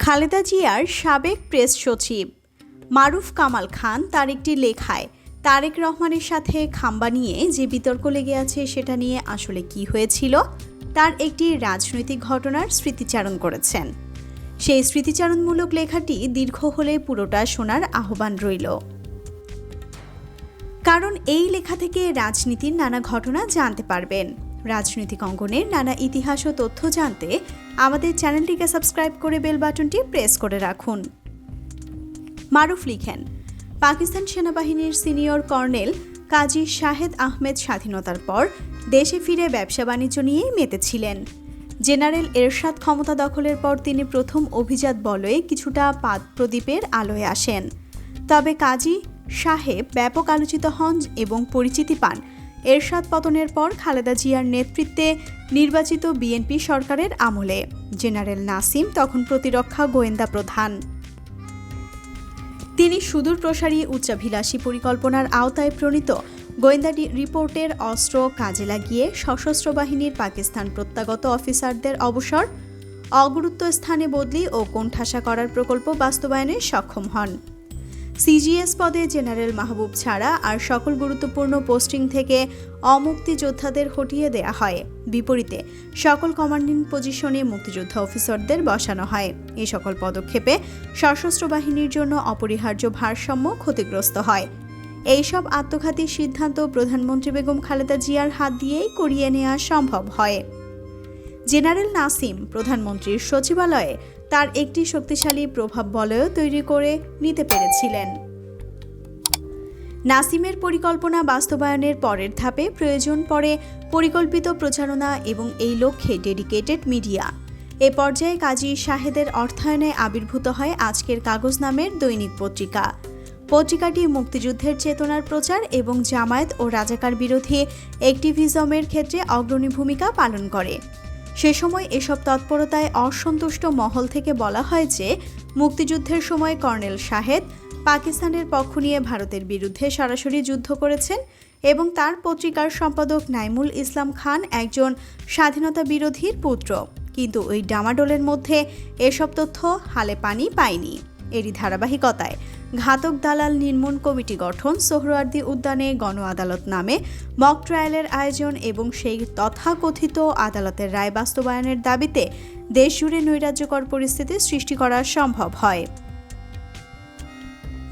খালেদা জিয়ার সাবেক প্রেস সচিব মারুফ কামাল খান তার একটি লেখায় তারেক রহমানের সাথে খাম্বা নিয়ে যে বিতর্ক লেগে আছে সেটা নিয়ে আসলে কি হয়েছিল তার একটি রাজনৈতিক ঘটনার স্মৃতিচারণ করেছেন। সেই স্মৃতিচারণমূলক লেখাটি দীর্ঘ হলে পুরোটা শোনার আহ্বান রইল, কারণ এই লেখা থেকে রাজনীতির নানা ঘটনা জানতে পারবেন। রাজনৈতিক অঙ্গনের নানা ইতিহাস ও তথ্য জানতে আমাদের চ্যানেলটিকে সাবস্ক্রাইব করে বেল বাটনটি প্রেস করে রাখুন। মারুফ লিখেন, পাকিস্তান সেনাবাহিনীর সিনিয়র কর্নেল কাজী শাহেদ আহমেদ স্বাধীনতার পর দেশে ফিরে ব্যবসা বাণিজ্য নিয়েই মেতেছিলেন। জেনারেল এরশাদ ক্ষমতা দখলের পর তিনি প্রথম অভিজাত বলয়ে কিছুটা পাদ প্রদীপের আলোয় আসেন। তবে কাজী সাহেব ব্যাপক আলোচিত হন এবং পরিচিতি পান এরশাদ পতনের পর খালেদা জিয়ার নেতৃত্বে নির্বাচিত বিএনপি সরকারের আমলে। জেনারেল নাসিম তখন প্রতিরক্ষা গোয়েন্দা প্রধান। তিনি সুদূর প্রসারী উচ্চাভিলাষী পরিকল্পনার আওতায় প্রণীত গোয়েন্দা রিপোর্টের অস্ত্র কাজে লাগিয়ে সশস্ত্র বাহিনীর পাকিস্তান প্রত্যাগত অফিসারদের অবসর, অগুরুত্ব স্থানে বদলি ও কোণঠাসা করার প্রকল্প বাস্তবায়নে সক্ষম হন। সিজিএস পদে জেনারেল মাহবুব ছাড়া আর সকল গুরুত্বপূর্ণ পোস্টিং থেকে অমুক্তিযোদ্ধাদের হটিয়ে দেয়া হয়। বিপরীতে সকল কমান্ডিং পজিশনে মুক্তিযোদ্ধা অফিসারদের বসানো হয়। এই সকল পদক্ষেপে সশস্ত্র বাহিনীর জন্য অপরিহার্য ভারসাম্য ক্ষতিগ্রস্ত হয়। এইসব আত্মঘাতী সিদ্ধান্ত প্রধানমন্ত্রী বেগম খালেদা জিয়ার হাত দিয়েই করিয়ে নেওয়া সম্ভব হয়। জেনারেল নাসিম প্রধানমন্ত্রীর সচিবালয়ে তার একটি শক্তিশালী প্রভাব বলয় তৈরি করে নিতে পেরেছিলেন। নাসিমের পরিকল্পনা বাস্তবায়নের পরের ধাপে প্রয়োজন পড়ে পরিকল্পিত প্রচারণা এবং এই লক্ষ্যে ডেডিকেটেড মিডিয়া। এ পর্যায়ে কাজী শাহেদের অর্থায়নে আবির্ভূত হয় আজকের কাগজ নামের দৈনিক পত্রিকা। পত্রিকাটি মুক্তিযুদ্ধের চেতনার প্রচার এবং জামায়াত ও রাজাকার বিরোধী অ্যাক্টিভিজমের ক্ষেত্রে অগ্রণী ভূমিকা পালন করে। সে সময় এসব তৎপরতায় অসন্তুষ্ট মহল থেকে বলা হয় যে মুক্তিযুদ্ধের সময় কর্নেল শাহেদ পাকিস্তানের পক্ষ নিয়ে ভারতের বিরুদ্ধে সরাসরি যুদ্ধ করেছেন এবং তার পত্রিকার সম্পাদক নাইমুল ইসলাম খান একজন স্বাধীনতা বিরোধীর পুত্র। কিন্তু ওই ডামাডোলের মধ্যে এসব তথ্য হালে পানি পায়নি। এরই ধারাবাহিকতায় ঘাতক দালাল নির্মূল কমিটি গঠন, সোহরাওয়ার্দী উদ্যানে গণ আদালত নামে মক ট্রায়ালের আয়োজন এবং সেই তথাকথিত আদালতের রায় বাস্তবায়নের দাবিতে দেশজুড়ে নৈরাজ্যকর পরিস্থিতি সৃষ্টি করা সম্ভব হয়।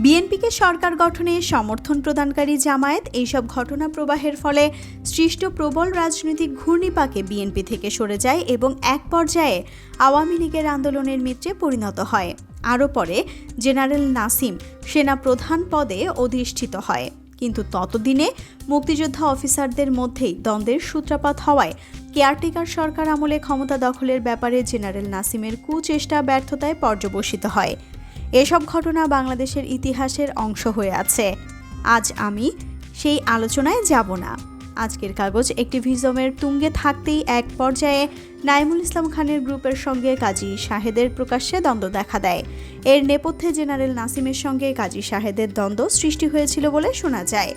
বিএনপিকে সরকার গঠনে সমর্থন প্রদানকারী জামায়াত এইসব ঘটনা প্রবাহের ফলে সৃষ্ট প্রবল রাজনৈতিক ঘূর্ণিপাকে বিএনপি থেকে সরে যায় এবং এক পর্যায়ে আওয়ামী লীগের আন্দোলনের মিত্রে পরিণত হয়। আরও পরে জেনারেল নাসিম সেনা প্রধান পদে অধিষ্ঠিত হয়, কিন্তু ততদিনে মুক্তিযোদ্ধা অফিসারদের মধ্যেই দ্বন্দ্বের সূত্রপাত হওয়ায় কেয়ারটেকার সরকার আমলে ক্ষমতা দখলের ব্যাপারে জেনারেল নাসিমের কুচেষ্টা ব্যর্থতায় পর্যবসিত হয়। এসব ঘটনা বাংলাদেশের ইতিহাসের অংশ হয়ে আছে। আজ আমি সেই আলোচনায় যাব না। আজকের কাগজ অ্যাক্টিভিজমের তুঙ্গে থাকতেই এক পর্যায়ে নাইমুল ইসলাম খানের গ্রুপের সঙ্গে কাজী শাহেদের প্রকাশ্যে দ্বন্দ্ব দেখা দেয়। এর নেপথ্যে জেনারেল নাসিমের সঙ্গে কাজী শাহেদের দ্বন্দ্ব সৃষ্টি হয়েছিল বলে শোনা যায়।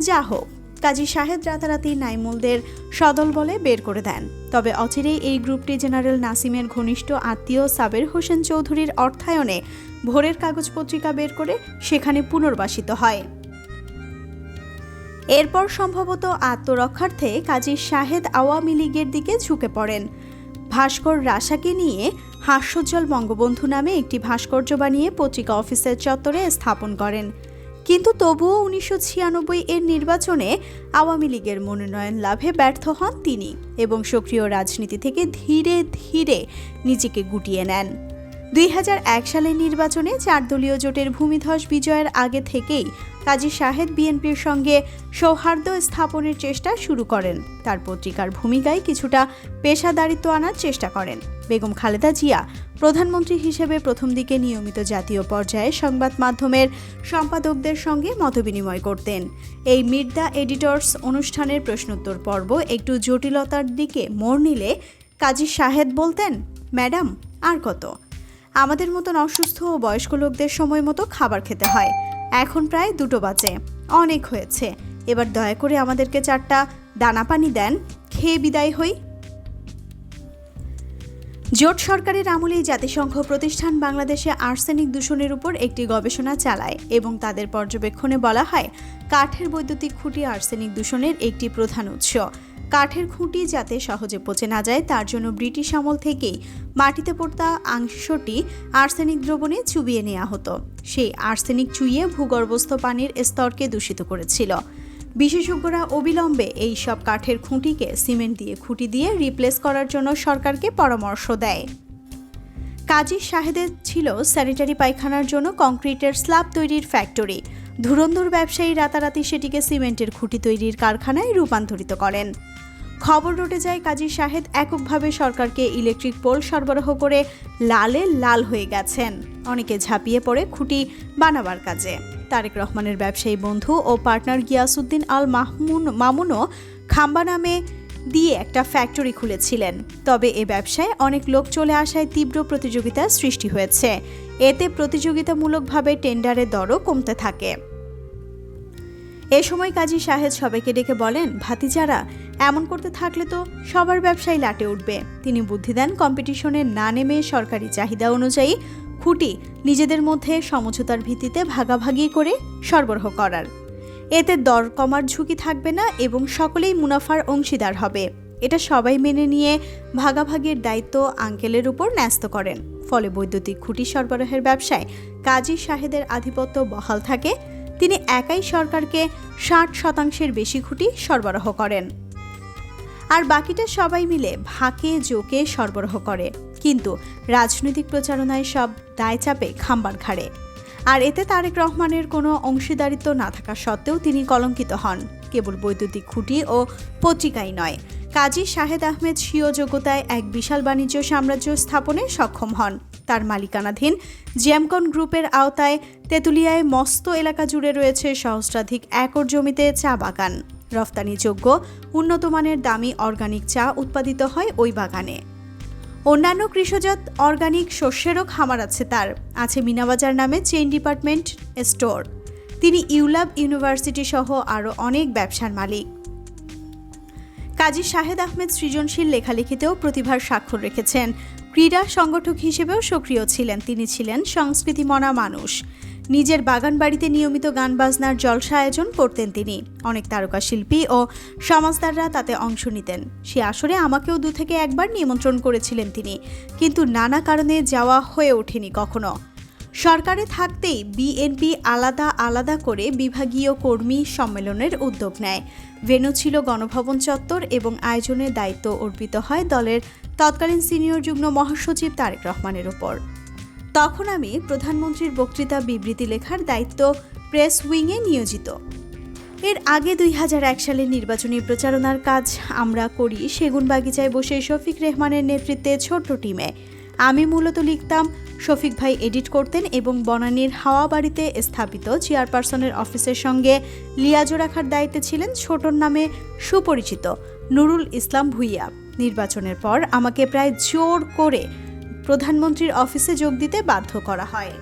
যা হোক, কাজী শাহেদ রাতারাতি নাইমুলদের সদল বলে বের করে দেন। তবে অচিরেই এই গ্রুপটি জেনারেল নাসিমের ঘনিষ্ঠ আত্মীয় সাবের হোসেন চৌধুরীর অর্থায়নে ভোরের কাগজ পত্রিকা বের করে সেখানে পুনর্বাসিত হয়। এরপর সম্ভবত আত্মরক্ষার্থে কাজী শাহেদ আওয়ামী লীগের দিকে ঝুঁকে পড়েন। ভাস্কর রাশাকে নিয়ে হাস্যোজ্জ্বল বঙ্গবন্ধু নামে একটি ভাস্কর্য বানিয়ে পত্রিকা অফিসের চত্বরে স্থাপন করেন। কিন্তু তবুও 1996 এর নির্বাচনে আওয়ামী লীগের মনোনয়ন লাভে ব্যর্থ হন তিনি এবং সক্রিয় রাজনীতি থেকে ধীরে ধীরে নিজেকে গুটিয়ে নেন। 2001 সালের নির্বাচনে 4 দলীয় জোটের ভূমিধস বিজয়ের আগে থেকেই কাজী শাহেদ বিএনপির সঙ্গে সৌহার্দ্য স্থাপনের চেষ্টা শুরু করেন। তার পত্রিকার ভূমিকায় কিছুটা পেশাদারিত্ব আনার চেষ্টা করেন। বেগম খালেদা জিয়া প্রধানমন্ত্রী হিসেবে প্রথম দিকে নিয়মিত জাতীয় পর্যায়ে সংবাদ মাধ্যমের সম্পাদকদের সঙ্গে মতবিনিময় করতেন। এই মিট দ্য এডিটর্স অনুষ্ঠানের প্রশ্নোত্তর পর্ব একটু জটিলতার দিকে মোড় নিলে কাজী শাহেদ বলতেন, ম্যাডাম আর কত, আমাদের মতন অসুস্থ ও বয়স্ক লোকদের সময় মতো খাবার খেতে হয়। এখন প্রায় 2টো বাজে, অনেক হয়েছে, এবার দয়া করে আমাদেরকে 4টা দানা পানি দেন, খেয়ে বিদায় হই। জোট সরকারের আমলেই জাতিসংঘ প্রতিষ্ঠান বাংলাদেশে আর্সেনিক দূষণের উপর একটি গবেষণা চালায় এবং তাদের পর্যবেক্ষণে বলা হয় কাঠের বৈদ্যুতিক খুঁটি আর্সেনিক দূষণের একটি প্রধান উৎস। কাঠের খুঁটি যাতে সহজে পচে না যায় তার জন্য ব্রিটিশ আমল থেকেই মাটিতে পোড়া অংশটি আর্সেনিক দ্রবণে চুবিয়ে নেওয়া হতো। সেই আর্সেনিক চুইয়ে ভূগর্ভস্থ পানির স্তরকে দূষিত করেছিল। বিশেষজ্ঞরা অবিলম্বে এই সব কাঠের খুঁটিকে সিমেন্ট দিয়ে খুঁটি দিয়ে রিপ্লেস করার জন্য সরকারকে পরামর্শ দেয়। কাজী শাহেদের ছিল স্যানিটারি পায়খানার জন্য কংক্রিটের স্ল্যাব তৈরির ফ্যাক্টরি। ধুরন্ধর ব্যবসায়ী রাতারাতি সেটিকে সিমেন্টের খুঁটি তৈরির কারখানায় রূপান্তরিত করেন। খবর রটে যায় কাজী শাহেদ এককভাবে সরকারকে ইলেকট্রিক পোল সরবরাহ করে লালে লাল হয়ে গেছেন। অনেকে ঝাঁপিয়ে পড়ে খুঁটি বানাবার কাজে। তারেক রহমানের ব্যবসায়ী বন্ধু ও পার্টনার গিয়াসউদ্দিন আল মামুনও খাম্বা নামে দিয়ে একটা ফ্যাক্টরি খুলেছিলেন। তবে এ ব্যবসায় অনেক লোক চলে আসায় তীব্র প্রতিযোগিতার সৃষ্টি হয়েছে। এতে প্রতিযোগিতামূলকভাবে টেন্ডারের দরও কমতে থাকে। এ সময় কাজী শাহেদ সবাইকে ডেকে বলেন, ভাতিজারা, এমন করতে থাকলে তো সবার ব্যবসায় লাটে উঠবে। তিনি বুদ্ধি দেন কম্পিটিশনে না নেমে সরকারি চাহিদা অনুযায়ী খুঁটি নিজেদের মধ্যে সমঝোতার ভিত্তিতে ভাগাভাগি করে সরবরাহ করার। এতে দর কমার ঝুঁকি থাকবে না এবং সকলেই মুনাফার অংশীদার হবে। এটা সবাই মেনে নিয়ে ভাগাভাগির দায়িত্ব আঙ্কেলের উপর ন্যস্ত করেন। ফলে বৈদ্যুতিক খুঁটি সরবরাহের ব্যবসায় কাজী শাহেদের আধিপত্য বহাল থাকে। তিনি একাই সরকারকে 60% বেশি খুঁটি সরবরাহ করেন, আর বাকিটা সবাই মিলে ভাগে জোকে সরবরাহ করে। কিন্তু রাজনৈতিক প্রচারণায় সব দায় চাপে খাম্বার ঘাড়ে। আর এতে তারেক রহমানের কোনো অংশীদারিত্ব না থাকা সত্ত্বেও তিনি কলঙ্কিত হন। কেবল বৈদ্যুতিক খুঁটি ও পত্রিকাই নয়, কাজী শাহেদ আহমেদ স্বীয় যোগ্যতায় এক বিশাল বাণিজ্য সাম্রাজ্য স্থাপনে সক্ষম হন। তার মালিকানাধীন জ্যামকন গ্রুপের আওতায় তেঁতুলিয়ায় মস্ত এলাকা জুড়ে রয়েছে সহস্রাধিক একর জমিতে চা বাগান। রফতানিযোগ্য উন্নতমানের দামি অর্গানিক চা উৎপাদিত হয় ওই বাগানে। অন্যান্য কৃষিজাত অর্গানিক শস্যেরও খামার আছে তার। আছে মিনাবাজার নামে চেইন ডিপার্টমেন্ট স্টোর। তিনি ইউল্যাব ইউনিভার্সিটি সহ আরও অনেক ব্যবসার মালিক। কাজী শাহেদ আহমেদ সৃজনশীল লেখালেখিতেও প্রতিভার স্বাক্ষর রেখেছেন। ক্রীড়া সংগঠক হিসেবেও সক্রিয় ছিলেন। তিনি ছিলেন সংস্কৃতিমনা মানুষ। নিজের বাগান বাড়িতে নিয়মিত গান বাজনার জলসা আয়োজন করতেন তিনি। অনেক তারকা শিল্পী ও সমাজদাররা তাতে অংশ নিতেন। সে আসরে আমাকেও 2 থেকে 1 বার নিমন্ত্রণ করেছিলেন তিনি, কিন্তু নানা কারণে যাওয়া হয়ে ওঠেনি কখনো। সরকারে থাকতেই বিএনপি আলাদা আলাদা করে বিভাগীয় কর্মী সম্মেলনের উদ্যোগ নেয়। ভেন্যু ছিল গণভবন চত্বর এবং আয়োজনের দায়িত্ব অর্পিত হয় দলের তৎকালীন সিনিয়র যুগ্ম মহাসচিব তারেক রহমানের উপর। তখন আমি প্রধানমন্ত্রীর বক্তৃতা বিবৃতি লেখার দায়িত্ব প্রেস উইংয়ে নিয়োজিত। এর আগে 2001 সালের নির্বাচনী প্রচারণার কাজ আমরা করি সেগুনবাগিচায় বসে শফিক রেহমানের নেতৃত্বে ছোট্ট টিমে। আমি মূলত লিখতাম, শফিক ভাই এডিট করতেন এবং বনানীর হাওয়া বাড়িতে স্থাপিত চেয়ারপারসনের অফিসের সঙ্গে লিয়াজো রাখার দায়িত্বে ছিলেন ছোটর নামে সুপরিচিত নুরুল ইসলাম ভুইয়া। নির্বাচনের পর আমাকে প্রায় জোর করে প্রধানমন্ত্রীর অফিসে যোগ দিতে বাধ্য করা হয়।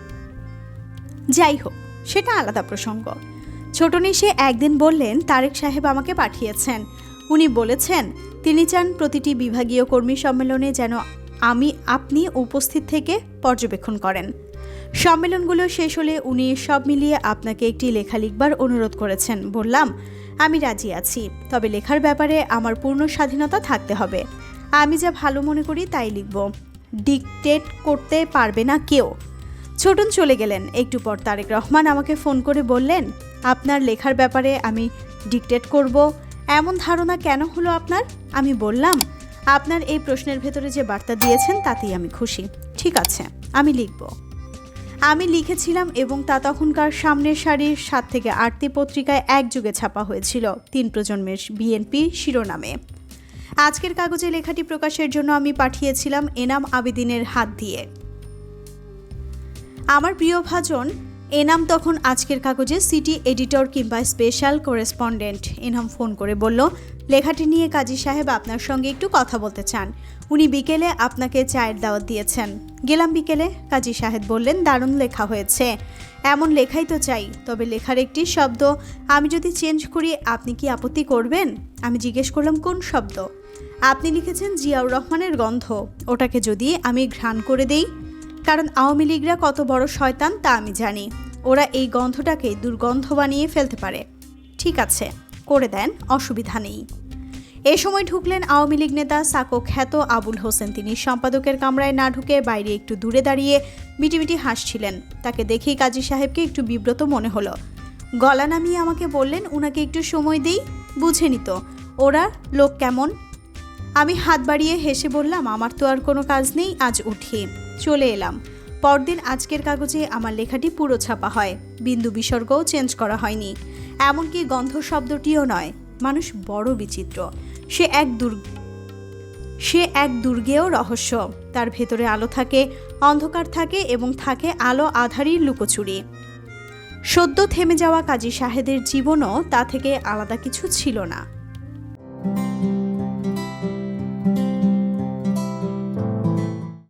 যাই হোক, সেটা আলাদা প্রসঙ্গ। ছোটনিশে একদিন বললেন, তারেক সাহেব আমাকে পাঠিয়েছেন। উনি বলেছেন তিনি চান প্রতিটি বিভাগীয় কর্মী সম্মেলনে যেন আপনি উপস্থিত থেকে পর্যবেক্ষণ করেন। সম্মেলনগুলো শেষ হলে উনি সব মিলিয়ে আপনাকে একটি লেখা লিখবার অনুরোধ করেছেন। বললাম, আমি রাজি আছি, তবে লেখার ব্যাপারে আমার পূর্ণ স্বাধীনতা থাকতে হবে। আমি যা ভালো মনে করি তাই লিখব, ডিকটেট করতে পারবে না কেউ। ছোটন চলে গেলেন। একটু পর তারেক রহমান আমাকে ফোন করে বললেন, আপনার লেখার ব্যাপারে আমি ডিকটেট করব, এমন ধারণা কেন হলো আপনার? আমি বললাম, আপনার এই প্রশ্নের ভেতরে যে বার্তা দিয়েছেন তাতেই আমি খুশি। ঠিক আছে, আমি লিখব। আমি লিখেছিলাম এবং তা তখনকার সামনের সারির 7 থেকে 8টি পত্রিকায় একযোগে ছাপা হয়েছিল, 3 প্রজন্মের বিএনপি শিরোনামে। আজকের কাগজে লেখাটি প্রকাশের জন্য আমি পাঠিয়েছিলাম এনাম আবেদিনের হাত দিয়ে। আমার প্রিয় ভাজন এনাম তখন আজকের কাগজে সিটি এডিটর কিংবা স্পেশাল করেসপন্ডেন্ট। এনাম ফোন করে বলল, লেখাটি নিয়ে কাজী সাহেব আপনার সঙ্গে একটু কথা বলতে চান। উনি বিকেলে আপনাকে চায়ের দাওয়াত দিয়েছেন। গেলাম বিকেলে। কাজী সাহেব বললেন, দারুণ লেখা হয়েছে। এমন লেখাই তো চাই, তবে লেখার একটি শব্দ আমি যদি চেঞ্জ করি আপনি কি আপত্তি করবেন? আমি জিজ্ঞেস করলাম, কোন শব্দ? আপনি লিখেছেন জিয়াউর রহমানের গন্ধ, ওটাকে যদি আমি ঘ্রাণ করে দেই, কারণ আওয়ামী লীগরা কত বড় শয়তান তা আমি জানি। ওরা এই গন্ধটাকে দুর্গন্ধ বানিয়ে ফেলতে পারে। ঠিক আছে, করে দেন, অসুবিধা নেই। এ সময় ঢুকলেন আওয়ামী লীগ নেতা সাকো খ্যাত আবুল হোসেন। তিনি সম্পাদকের কামরায় না ঢুকে বাইরে একটু দূরে দাঁড়িয়ে মিটিমিটি হাসছিলেন। তাকে দেখেই কাজী সাহেবকে একটু বিব্রত মনে হলো। গলা নামিয়ে আমাকে বললেন, উনাকে একটু সময় দেই, বুঝে নিত ওরা লোক কেমন। আমি হাত বাড়িয়ে হেসে বললাম, আমার তো আর কোনো কাজ নেই, আজ উঠি। চলে এলাম। পরদিন আজকের কাগজে আমার লেখাটি পুরো ছাপা হয়, বিন্দু বিসর্গও চেঞ্জ করা হয়নি, এমনকি গন্ধ শব্দটিও নয়। মানুষ বড় বিচিত্র। সে এক দুর্গেয় রহস্য। তার ভেতরে আলো থাকে, অন্ধকার থাকে এবং থাকে আলো আধারির লুকোচুরি। সদ্য থেমে যাওয়া কাজী সাহেদের জীবনও তা থেকে আলাদা কিছু ছিল না।